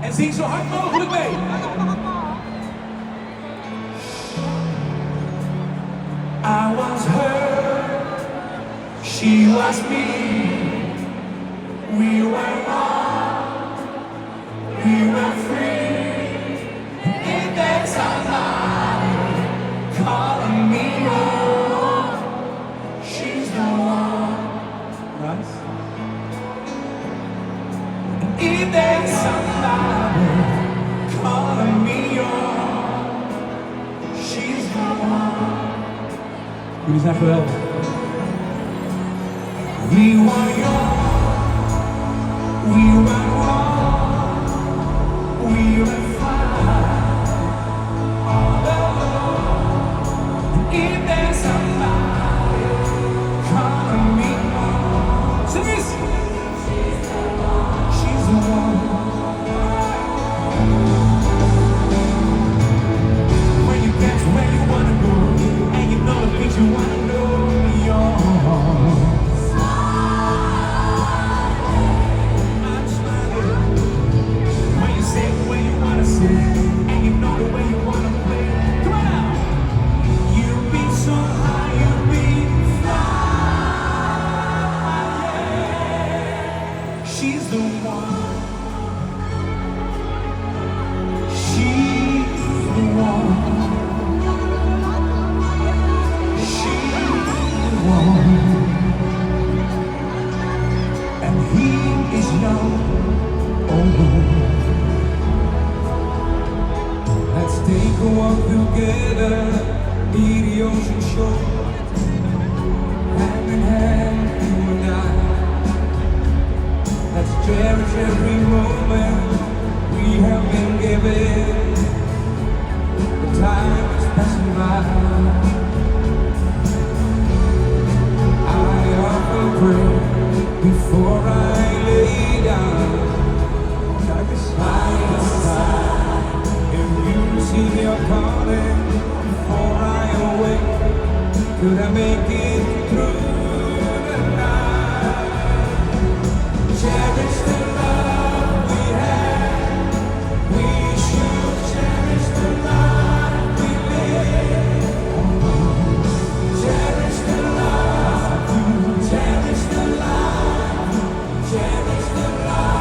En zing zo hard mogelijk mee. I was her, she was me. We were one, we were free. If there's somebody calling me on, she's the one. Nice. If there's somebody calling me on, she's the one. Jullie zijn geweldig. We were young, we were wrong, we were fine, all alone. If there's somebody calling me on, sing this. She's the one. When you get to where you wanna go, and you know the things you wanna know, you're and you know the way you wanna play. Come on now. You be so high, you be fly. She's the one. She's the one. She's the one. And he is young. Oh. Let's take a walk together, near the ocean shore, hand in hand, you and I. Let's cherish every moment we have been given. The time is passing by. I often pray before I lay down, like a side to side. See your calling before I awake. Could I make it through the night? Cherish the love we had. We should cherish the life we live. Cherish the love. Cherish the life. Cherish the love.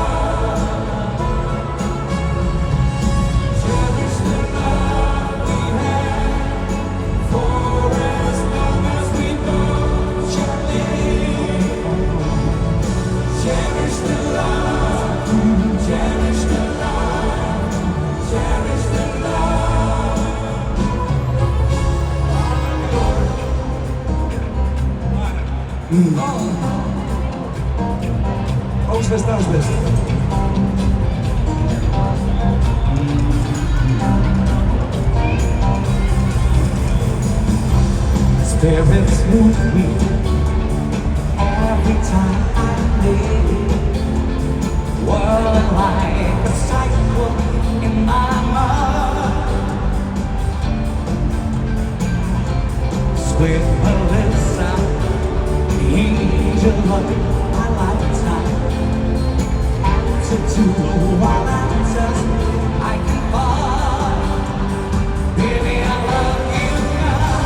Oost-West, Oost-West. Spirits move me every time I live. Whirling like a cycle in my mind. Sweet Melissa, angel of my lifetime. Attitude while I'm just, I can fall. Baby, I love you now.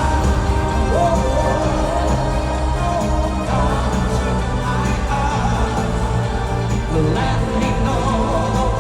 Come to my heart. Let me know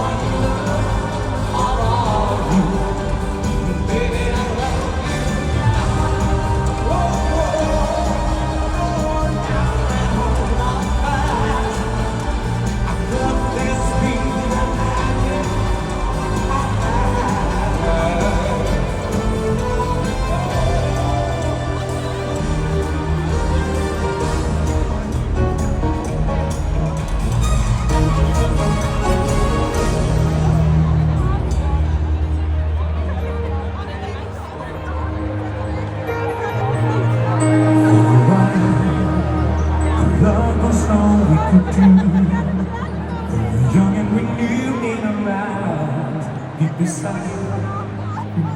beside.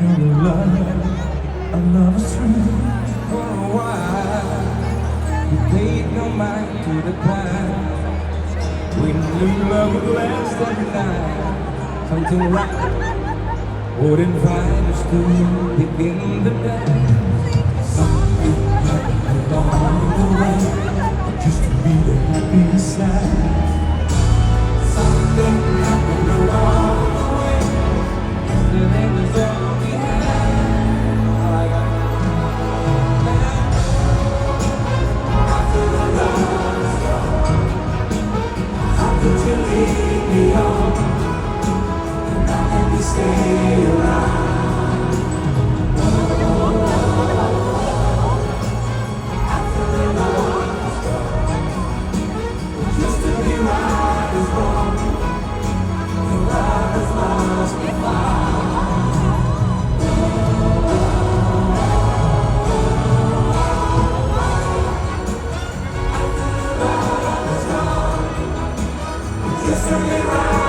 You know the love is true. For a while, you paid no mind to the past. We knew love would last every night. Something right would invite us to begin the dance. Something happened along the way, just to be the happy side. Something happened along the way, yesterday was all we had. After the love is gone, how could you leave me on? And how can we stay around? After the love is gone, just to be right is wrong. The love is lost and found. After the love is gone, just to be right.